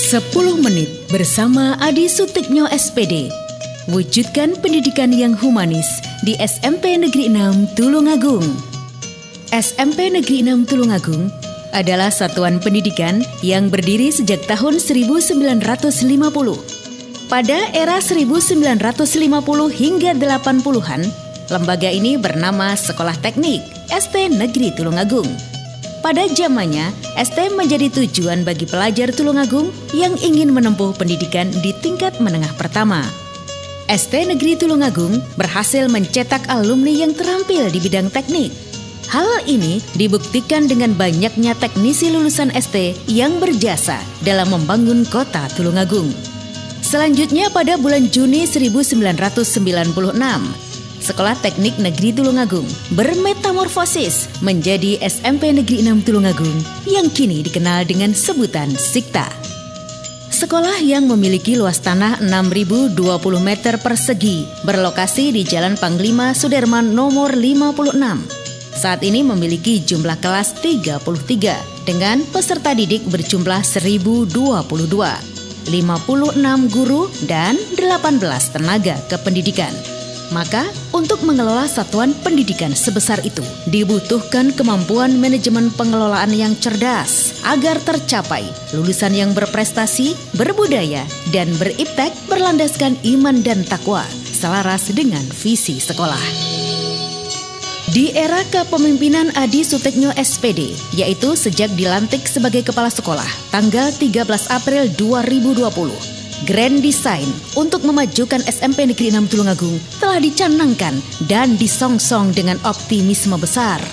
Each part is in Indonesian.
10 menit bersama Adi Sutiknyo SPD. Wujudkan pendidikan yang humanis di SMP Negeri 6 Tulungagung. SMP Negeri 6 Tulungagung adalah satuan pendidikan yang berdiri sejak tahun 1950. Pada era 1950 hingga 80-an, lembaga ini bernama Sekolah Teknik ST Negeri Tulungagung. Pada zamannya, ST menjadi tujuan bagi pelajar Tulungagung yang ingin menempuh pendidikan di tingkat menengah pertama. ST Negeri Tulungagung berhasil mencetak alumni yang terampil di bidang teknik. Hal ini dibuktikan dengan banyaknya teknisi lulusan ST yang berjasa dalam membangun kota Tulungagung. Selanjutnya pada bulan Juni 1996, Sekolah Teknik Negeri Tulungagung bermetamorfosis menjadi SMP Negeri 6 Tulungagung yang kini dikenal dengan sebutan Sikta. Sekolah yang memiliki luas tanah 6.020 meter persegi berlokasi di Jalan Panglima Sudirman nomor 56. Saat ini memiliki jumlah kelas 33 dengan peserta didik berjumlah 1.022, 56 guru dan 18 tenaga kependidikan. Maka, untuk mengelola satuan pendidikan sebesar itu, dibutuhkan kemampuan manajemen pengelolaan yang cerdas agar tercapai lulusan yang berprestasi, berbudaya, dan beriptek berlandaskan iman dan takwa, selaras dengan visi sekolah. Di era kepemimpinan Adi Sutiknyo SPD, yaitu sejak dilantik sebagai kepala sekolah, tanggal 13 April 2020, Grand Design untuk memajukan SMP Negeri 6 Tulungagung telah dicanangkan dan disongsong dengan optimisme besar.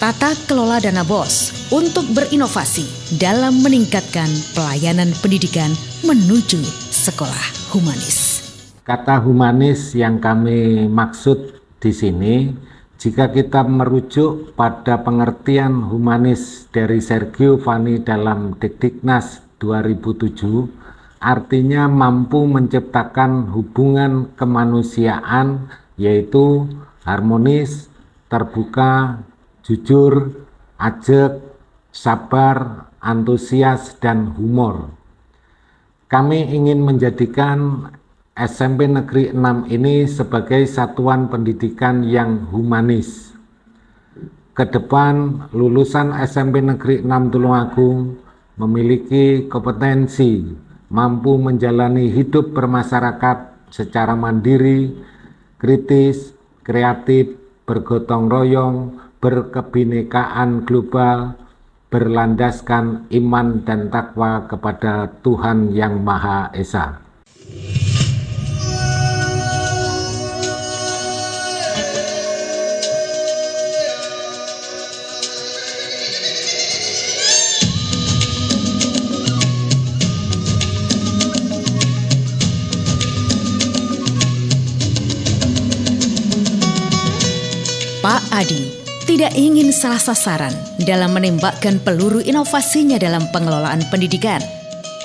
Tata kelola dana BOS untuk berinovasi dalam meningkatkan pelayanan pendidikan menuju sekolah humanis. Kata humanis yang kami maksud di sini, jika kita merujuk pada pengertian humanis dari Sergio Vani dalam Diktiknas 2007, artinya mampu menciptakan hubungan kemanusiaan yaitu harmonis, terbuka, jujur, ajak, sabar, antusias, dan humor. Kami ingin menjadikan SMP Negeri 6 ini sebagai satuan pendidikan yang humanis. Kedepan, lulusan SMP Negeri 6 Tulungagung memiliki kompetensi mampu menjalani hidup bermasyarakat secara mandiri, kritis, kreatif, bergotong royong, berkebinekaan global, berlandaskan iman dan takwa kepada Tuhan Yang Maha Esa. Pak Adi tidak ingin salah sasaran dalam menembakkan peluru inovasinya dalam pengelolaan pendidikan.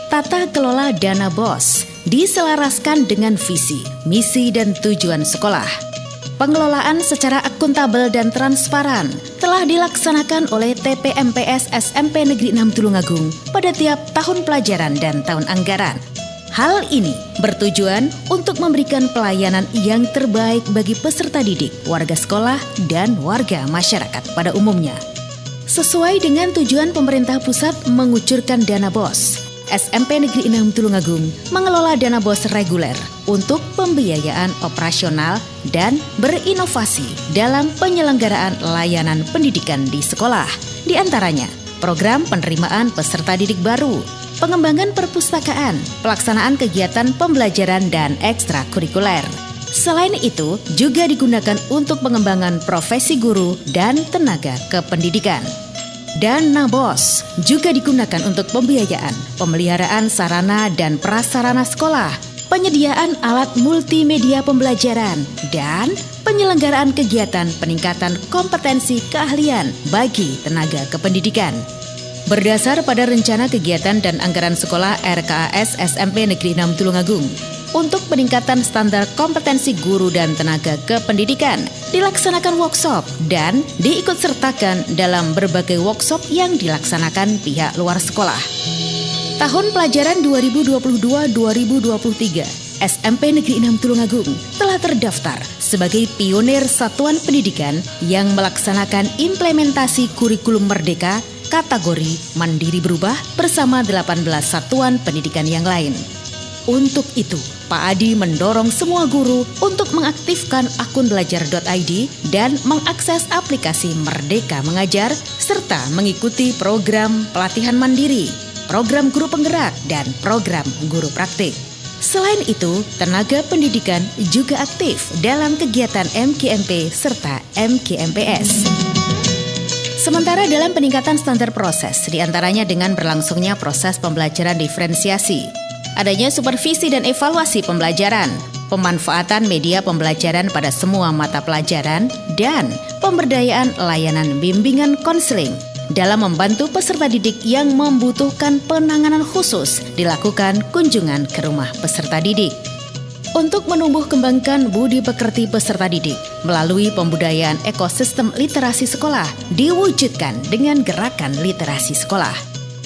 Tata kelola dana BOS diselaraskan dengan visi, misi, dan tujuan sekolah. Pengelolaan secara akuntabel dan transparan telah dilaksanakan oleh TPMPS SMP Negeri 6 Tulungagung pada tiap tahun pelajaran dan tahun anggaran. Hal ini bertujuan untuk memberikan pelayanan yang terbaik bagi peserta didik, warga sekolah, dan warga masyarakat pada umumnya. Sesuai dengan tujuan pemerintah pusat mengucurkan dana BOS, SMP Negeri 6 Tulungagung mengelola dana BOS reguler untuk pembiayaan operasional dan berinovasi dalam penyelenggaraan layanan pendidikan di sekolah. Di antaranya, program penerimaan peserta didik baru, pengembangan perpustakaan, pelaksanaan kegiatan pembelajaran dan ekstrakurikuler. Selain itu, juga digunakan untuk pengembangan profesi guru dan tenaga kependidikan. Dana BOS juga digunakan untuk pembiayaan, pemeliharaan sarana dan prasarana sekolah, penyediaan alat multimedia pembelajaran, dan penyelenggaraan kegiatan peningkatan kompetensi keahlian bagi tenaga kependidikan. Berdasar pada rencana kegiatan dan anggaran sekolah RKAS SMP Negeri 6 Tulungagung, untuk peningkatan standar kompetensi guru dan tenaga kependidikan, dilaksanakan workshop dan diikutsertakan dalam berbagai workshop yang dilaksanakan pihak luar sekolah. Tahun pelajaran 2022-2023, SMP Negeri 6 Tulungagung telah terdaftar sebagai pionir satuan pendidikan yang melaksanakan implementasi kurikulum merdeka kategori mandiri berubah bersama 18 satuan pendidikan yang lain. Untuk itu, Pak Adi mendorong semua guru untuk mengaktifkan akun belajar.id dan mengakses aplikasi Merdeka Mengajar serta mengikuti program pelatihan mandiri, program guru penggerak, dan program guru praktik. Selain itu, tenaga pendidikan juga aktif dalam kegiatan MKMP serta MKMPS. Sementara dalam peningkatan standar proses, diantaranya dengan berlangsungnya proses pembelajaran diferensiasi, adanya supervisi dan evaluasi pembelajaran, pemanfaatan media pembelajaran pada semua mata pelajaran, dan pemberdayaan layanan bimbingan konseling dalam membantu peserta didik yang membutuhkan penanganan khusus dilakukan kunjungan ke rumah peserta didik. Untuk menumbuh kembangkan budi pekerti peserta didik melalui pembudayaan ekosistem literasi sekolah diwujudkan dengan gerakan literasi sekolah.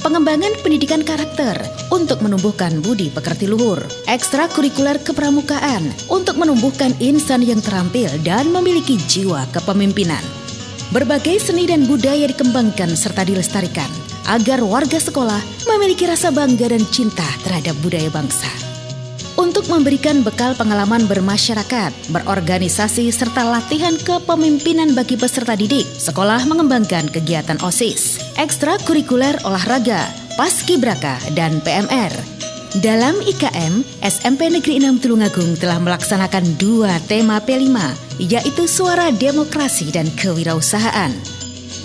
Pengembangan pendidikan karakter untuk menumbuhkan budi pekerti luhur, ekstrakurikuler kepramukaan untuk menumbuhkan insan yang terampil dan memiliki jiwa kepemimpinan. Berbagai seni dan budaya dikembangkan serta dilestarikan agar warga sekolah memiliki rasa bangga dan cinta terhadap budaya bangsa. Untuk memberikan bekal pengalaman bermasyarakat, berorganisasi, serta latihan kepemimpinan bagi peserta didik, sekolah mengembangkan kegiatan OSIS, ekstrakurikuler olahraga, paskibraka, dan PMR. Dalam IKM, SMP Negeri 6 Tulungagung telah melaksanakan 2 tema P5, yaitu Suara Demokrasi dan Kewirausahaan.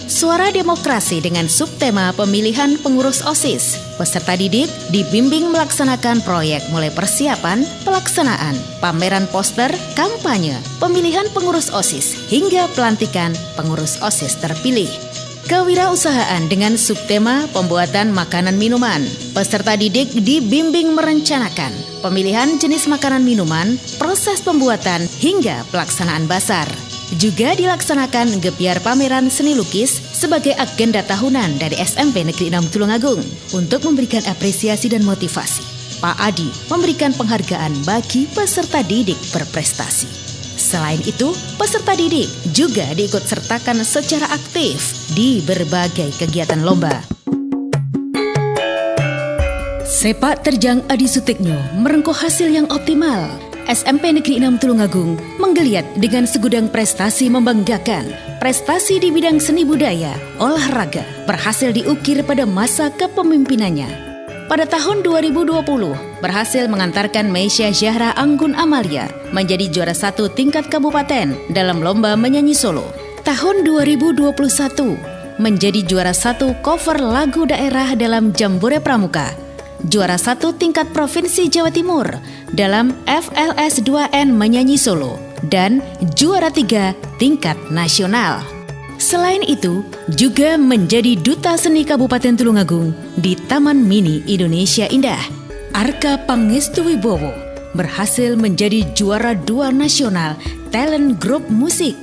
Suara Demokrasi dengan subtema pemilihan pengurus OSIS. Peserta didik dibimbing melaksanakan proyek mulai persiapan, pelaksanaan, pameran poster, kampanye, pemilihan pengurus OSIS, hingga pelantikan pengurus OSIS terpilih. Kewirausahaan dengan subtema pembuatan makanan minuman. Peserta didik dibimbing merencanakan pemilihan jenis makanan minuman, proses pembuatan, hingga pelaksanaan basar. Juga dilaksanakan gebyar pameran seni lukis sebagai agenda tahunan dari SMP Negeri 6 Tulungagung. Untuk memberikan apresiasi dan motivasi, Pak Adi memberikan penghargaan bagi peserta didik berprestasi. Selain itu, peserta didik juga diikut sertakan secara aktif di berbagai kegiatan lomba. Sepak terjang Adi Sutikno merengkuh hasil yang optimal. SMP Negeri 6 Tulungagung menggeliat dengan segudang prestasi membanggakan. Prestasi di bidang seni budaya, olahraga berhasil diukir pada masa kepemimpinannya. Pada tahun 2020, berhasil mengantarkan Meisya Zahra Anggun Amalia menjadi juara 1 tingkat kabupaten dalam lomba menyanyi solo. Tahun 2021, menjadi juara 1 cover lagu daerah dalam Jambore Pramuka. Juara 1 tingkat Provinsi Jawa Timur dalam FLS 2N menyanyi solo, dan juara 3 tingkat nasional. Selain itu, juga menjadi duta seni Kabupaten Tulungagung di Taman Mini Indonesia Indah. Arka Pangestu Wibowo berhasil menjadi juara 2 nasional talent group musik.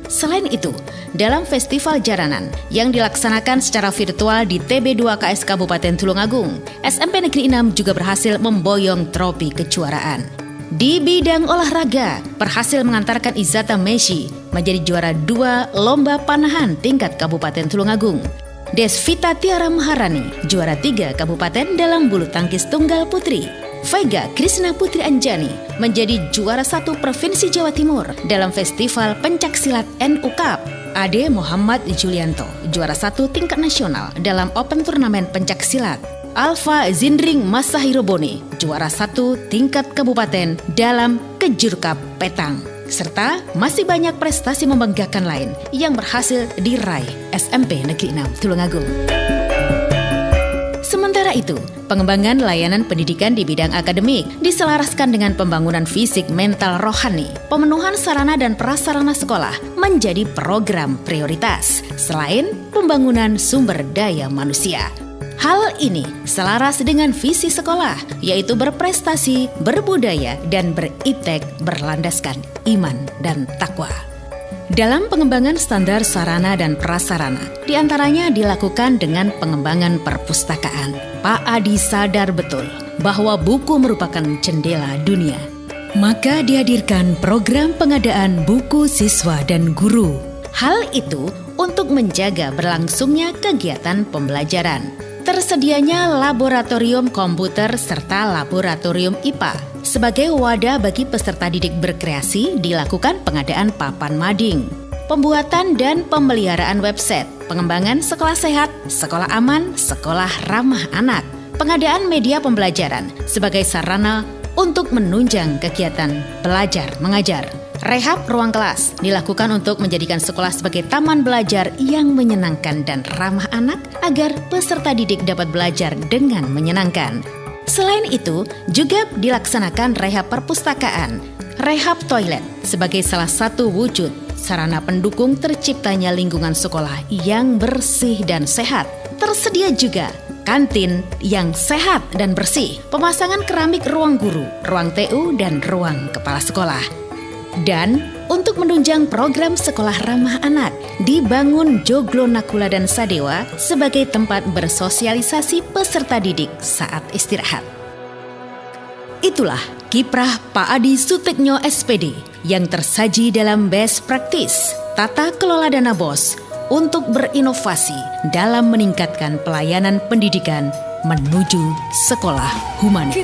Selain itu, dalam Festival Jaranan yang dilaksanakan secara virtual di TB2KS Kabupaten Tulungagung, SMP Negeri 6 juga berhasil memboyong trofi kejuaraan. Di bidang olahraga, berhasil mengantarkan Izata Messi menjadi juara 2 lomba panahan tingkat Kabupaten Tulungagung. Desvita Tiara Maharani juara 3 kabupaten dalam bulu tangkis tunggal putri. Vega Krisna Putri Anjani menjadi juara 1 Provinsi Jawa Timur dalam Festival Pencaksilat NU Cup. Ade Muhammad Julianto juara 1 tingkat nasional dalam Open Turnamen Pencaksilat. Alfa Zindring Masahiro Bone juara 1 tingkat kabupaten dalam Kejur Cup Petang. Serta masih banyak prestasi membanggakan lain yang berhasil diraih SMP Negeri 6 Tulungagung. Sementara itu, pengembangan layanan pendidikan di bidang akademik diselaraskan dengan pembangunan fisik, mental, rohani. Pemenuhan sarana dan prasarana sekolah menjadi program prioritas, selain pembangunan sumber daya manusia. Hal ini selaras dengan visi sekolah, yaitu berprestasi, berbudaya, dan beriptek berlandaskan iman dan takwa. Dalam pengembangan standar sarana dan prasarana, diantaranya dilakukan dengan pengembangan perpustakaan. Pak Adi sadar betul bahwa buku merupakan jendela dunia. Maka dihadirkan program pengadaan buku siswa dan guru. Hal itu untuk menjaga berlangsungnya kegiatan pembelajaran. Tersedianya laboratorium komputer serta laboratorium IPA. Sebagai wadah bagi peserta didik berkreasi, dilakukan pengadaan papan mading, pembuatan dan pemeliharaan website, pengembangan sekolah sehat, sekolah aman, sekolah ramah anak, pengadaan media pembelajaran sebagai sarana untuk menunjang kegiatan belajar mengajar. Rehab ruang kelas dilakukan untuk menjadikan sekolah sebagai taman belajar yang menyenangkan dan ramah anak agar peserta didik dapat belajar dengan menyenangkan. Selain itu, juga dilaksanakan rehab perpustakaan, rehab toilet sebagai salah satu wujud sarana pendukung terciptanya lingkungan sekolah yang bersih dan sehat. Tersedia juga kantin yang sehat dan bersih, pemasangan keramik ruang guru, ruang TU, dan ruang kepala sekolah. Dan untuk menunjang program sekolah ramah anak, dibangun Joglo Nakula dan Sadewa sebagai tempat bersosialisasi peserta didik saat istirahat. Itulah kiprah Pak Adi Suteknyo SPD yang tersaji dalam Best Practice Tata Kelola Dana BOS untuk berinovasi dalam meningkatkan pelayanan pendidikan menuju sekolah humanis.